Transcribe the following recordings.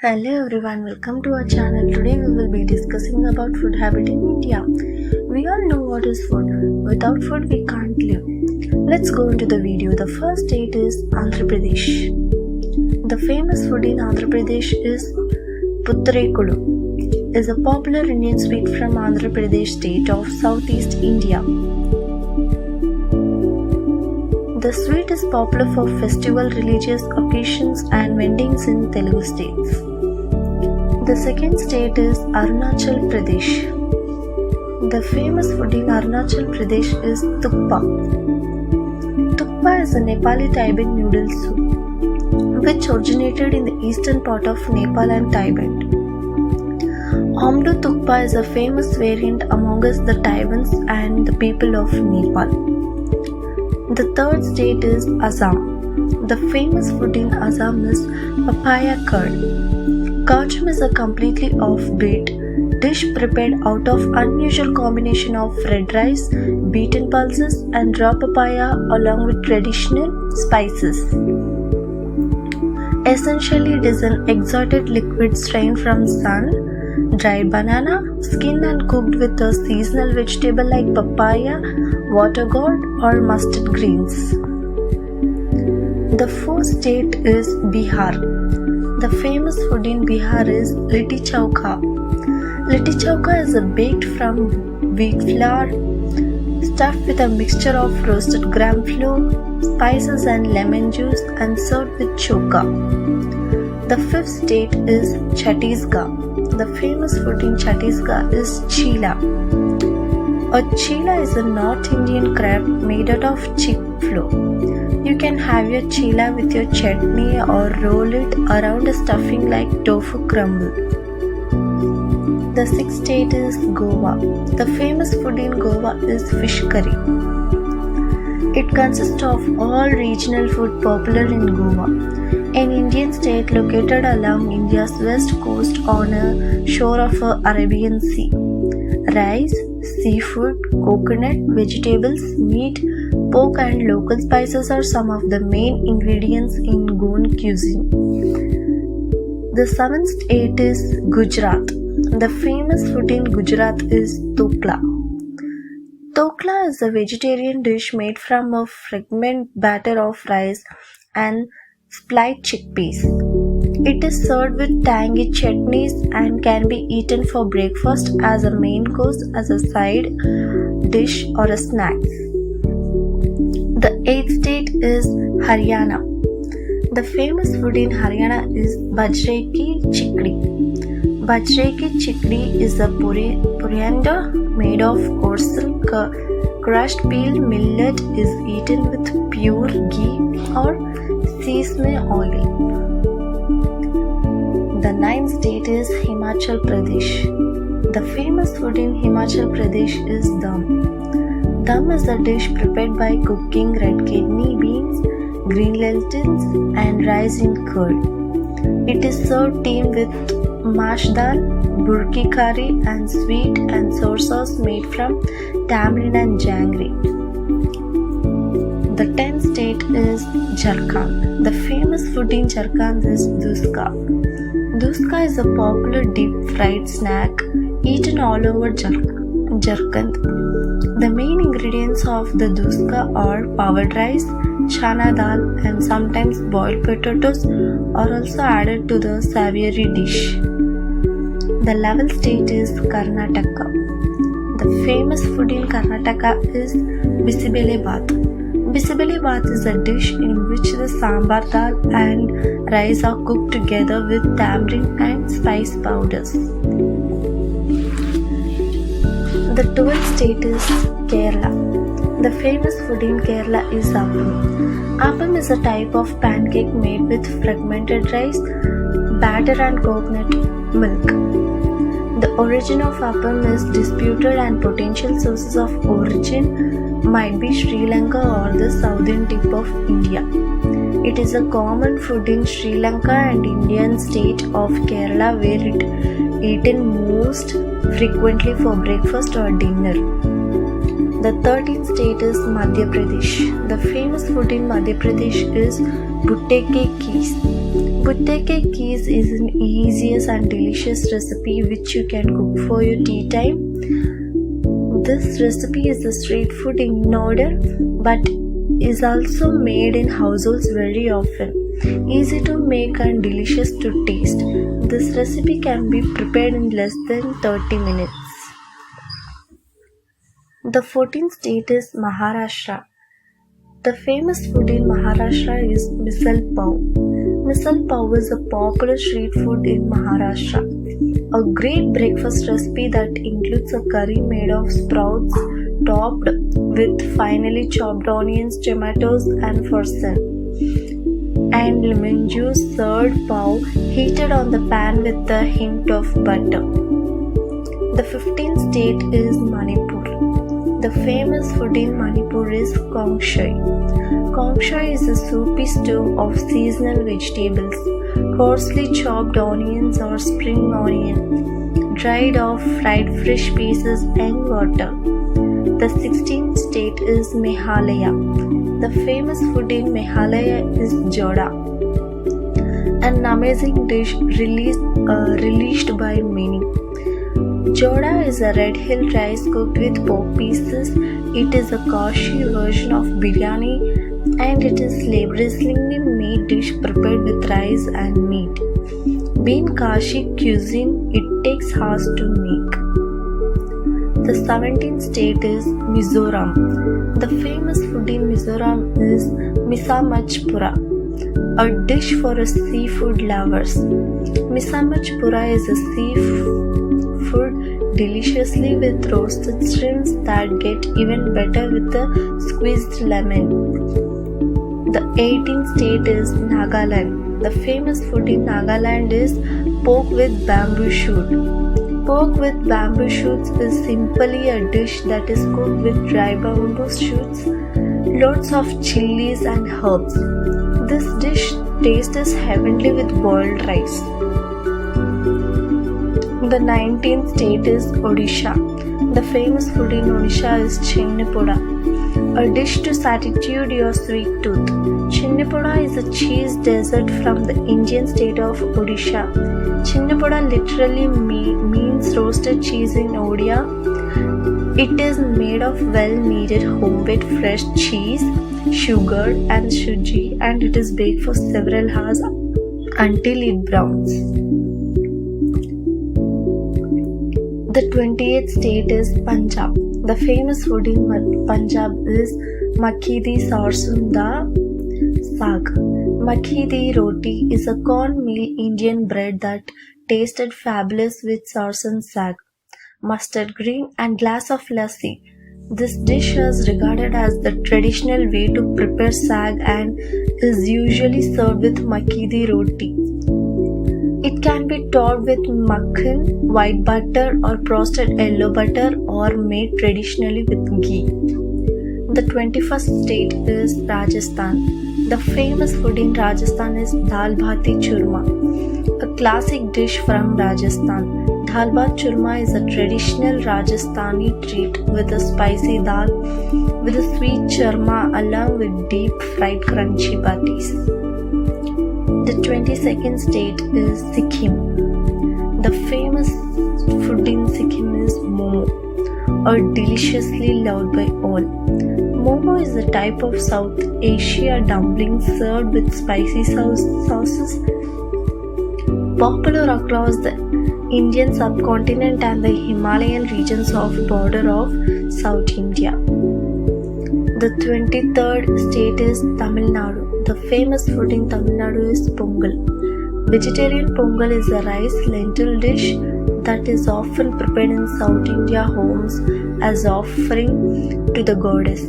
Hello everyone, welcome to our channel. Today we will be discussing about food habit in India. We all know what is food. Without food we can't live. Let's go into the video. The first state is Andhra Pradesh. The famous food in Andhra Pradesh is Puttarekulu. Is a popular Indian sweet from Andhra Pradesh state of southeast India. The sweet is popular for festival, religious occasions and vendings in Telugu states. The second state is Arunachal Pradesh. The famous food in Arunachal Pradesh is Thukpa. Thukpa is a Nepali Tibet noodle soup, which originated in the eastern part of Nepal and Tibet. Amdu Thukpa is a famous variant amongst the Tibetans and the people of Nepal. The third state is Assam. The famous food in Assam is papaya curd. Kachum is a completely offbeat dish prepared out of unusual combination of red rice, beaten pulses and raw papaya along with traditional spices. Essentially, it is an exotic liquid strained from sun, dried banana, skinned and cooked with a seasonal vegetable like papaya, water gourd or mustard greens. The fourth state is Bihar. The famous food in Bihar is Litti Chokha. Litti Chokha is baked from wheat flour, stuffed with a mixture of roasted gram flour, spices and lemon juice and served with chokha. The fifth state is Chhattisgarh. The famous food in Chhattisgarh is chila. A chila is a North Indian crab made out of chickpea. You can have your chila with your chutney or roll it around a stuffing like tofu crumble. The sixth state is Goa. The famous food in Goa is fish curry. It consists of all regional food popular in Goa, an Indian state located along India's west coast on a shore of the Arabian Sea. Rice, seafood, coconut, vegetables, meat, pork and local spices are some of the main ingredients in Goan cuisine. The seventh state is Gujarat. The famous food in Gujarat is Thokla. Thokla is a vegetarian dish made from a fragment batter of rice and split chickpeas. It is served with tangy chutneys and can be eaten for breakfast as a main course, as a side dish or a snack. The eighth state is Haryana. The famous food in Haryana is Bajre ki chikdi. Bajre ki chikdi is a coriander made of coarse crushed peeled millet is eaten with pure ghee or sesame oil. The ninth state is Himachal Pradesh. The famous food in Himachal Pradesh is dum. Dum is a dish prepared by cooking red kidney beans, green lentils and rice in curd. It is served teamed with mash dal, burki curry and sweet and sour sauce made from tamarind and jaggery. The 10th state is Jharkhand. The famous food in Jharkhand is duska. Duska is a popular deep fried snack eaten all over Jharkhand. The main ingredients of the duska are powdered rice, chana dal and sometimes boiled potatoes are also added to the savoury dish. The 11th state is Karnataka. The famous food in Karnataka is Bisibele-bath. Bisibele-bath is a dish in which the sambar dal and rice are cooked together with tamarind and spice powders. The 12th state is Kerala. The famous food in Kerala is appam. Appam is a type of pancake made with fragmented rice, batter and coconut milk. The origin of appam is disputed and potential sources of origin might be Sri Lanka or the southern tip of India. It is a common food in Sri Lanka and Indian state of Kerala where it eaten most frequently for breakfast or dinner. The 13th state is Madhya Pradesh. The famous food in Madhya Pradesh is Bhutte ke kees. Putte ke kees is an easiest and delicious recipe which you can cook for your tea time. This recipe is a street food in order but is also made in households very often. Easy to make and delicious to taste. This recipe can be prepared in less than 30 minutes. The 14th state is Maharashtra. The famous food in Maharashtra is misal pav. Misal pav is a popular street food in Maharashtra. A great breakfast recipe that includes a curry made of sprouts topped with finely chopped onions, tomatoes and farsan, and lemon juice served pav heated on the pan with a hint of butter. The 15th state is Manipur. The famous food in Manipur is Kongshui. Kongshui is a soupy stew of seasonal vegetables, coarsely chopped onions or spring onion, dried or fried fish pieces and water. The 16th state is Mehalaya. The famous food in Mehalaya is joda, an amazing dish relished by many. Joda is a red hill rice cooked with pork pieces. It is a Kashi version of biryani and it is laboriously made dish prepared with rice and meat. Being Kashi cuisine, it takes hours to make. The 17th state is Mizoram. The famous food in Mizoram is Misamachpura, a dish for seafood lovers. Misamachpura is a seafood deliciously with roasted shrimps that get even better with a squeezed lemon. The 18th state is Nagaland. The famous food in Nagaland is pork with bamboo shoot. Pork with bamboo shoots is simply a dish that is cooked with dry bamboo shoots, lots of chilies and herbs. This dish tastes heavenly with boiled rice. The 19th state is Odisha. The famous food in Odisha is chinnipoda, a dish to satisfy your sweet tooth. Chinnipoda is a cheese dessert from the Indian state of Odisha. Chinnipoda literally means roasted cheese in Odia. It is made of well-kneaded homemade fresh cheese, sugar and suji, and it is baked for several hours until it browns. The 28th state is Punjab. The famous food in Punjab is Makki di sarson da saag. Makki di roti is a cornmeal Indian bread that tasted fabulous with sarson saag, mustard green and glass of lassi. This dish is regarded as the traditional way to prepare saag and is usually served with makki di roti. It can be topped with makhan, white butter or frosted yellow butter or made traditionally with ghee. The 21st state is Rajasthan. The famous food in Rajasthan is dal bhati churma, a classic dish from Rajasthan. Dal bhat churma is a traditional Rajasthani treat with a spicy dal with a sweet churma along with deep fried crunchy patties. The 22nd state is Sikkim. The famous food in Sikkim is momo, or deliciously loved by all. Momo is a type of South Asia dumpling served with spicy sauces, popular across the Indian subcontinent and the Himalayan regions of border of South India. The 23rd state is Tamil Nadu. The famous food in Tamil Nadu is pongal. Vegetarian pongal is a rice lentil dish that is often prepared in South India homes as offering to the goddess.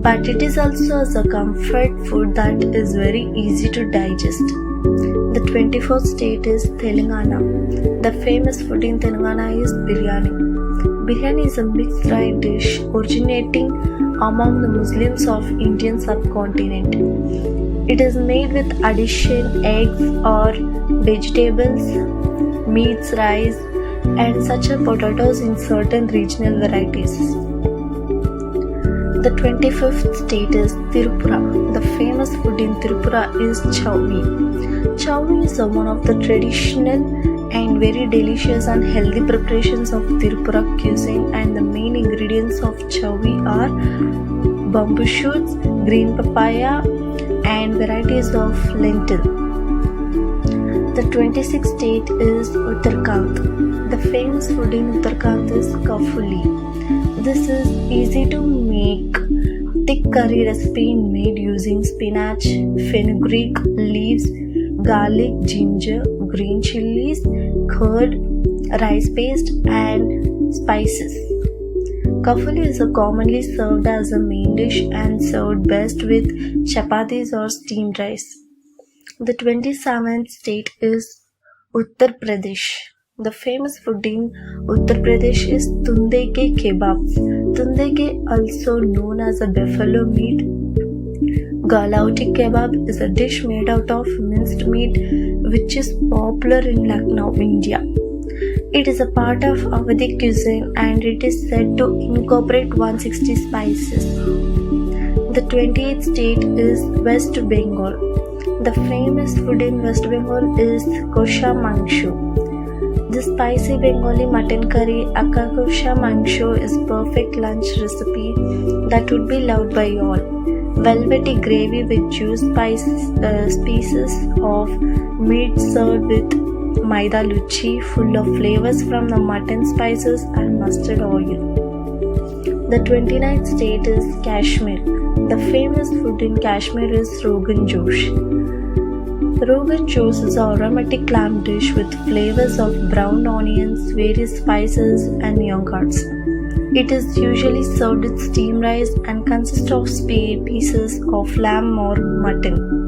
But it is also as a comfort food that is very easy to digest. The 24th state is Telangana. The famous food in Telangana is biryani. Biryani is a mixed rice dish originating among the Muslims of Indian subcontinent. It is made with addition eggs or vegetables, meats, rice, and such as potatoes in certain regional varieties. The 25th state is Tripura. The famous food in Tripura is chowmi. Chowmi is one of the traditional and very delicious and healthy preparations of Tripura cuisine, and the main ingredients of chowmi are bamboo shoots, green papaya, and varieties of lentil. The 26th state is Uttarakhand. The famous food in Uttarakhand is kafuli. This is easy to make thick curry recipe made using spinach, fenugreek leaves, garlic, ginger, green chilies, curd, rice paste, and spices. Kafuli is commonly served as a main dish and served best with chapatis or steamed rice. The 27th state is Uttar Pradesh. The famous food in Uttar Pradesh is tunde ke kebabs. Tunde ke, also known as a buffalo meat. Galauti kebab is a dish made out of minced meat which is popular in Lucknow, India. It is a part of Awadhi cuisine and it is said to incorporate 160 spices. The 28th state is West Bengal. The famous food in West Bengal is kosha mangsho. The spicy Bengali mutton curry akka kosha mangsho is perfect lunch recipe that would be loved by all. Velvety gravy with juice pieces of meat served with maida luchi, full of flavors from the mutton spices and mustard oil. The 29th state is Kashmir. The famous food in Kashmir is Rogan Josh. Rogan Josh is an aromatic lamb dish with flavors of brown onions, various spices, and yogurts. It is usually served with steamed rice and consists of pieces of lamb or mutton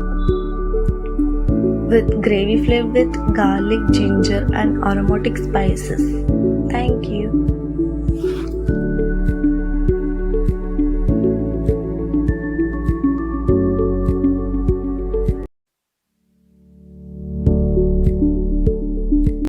with gravy flavored with garlic, ginger, and aromatic spices. Thank you.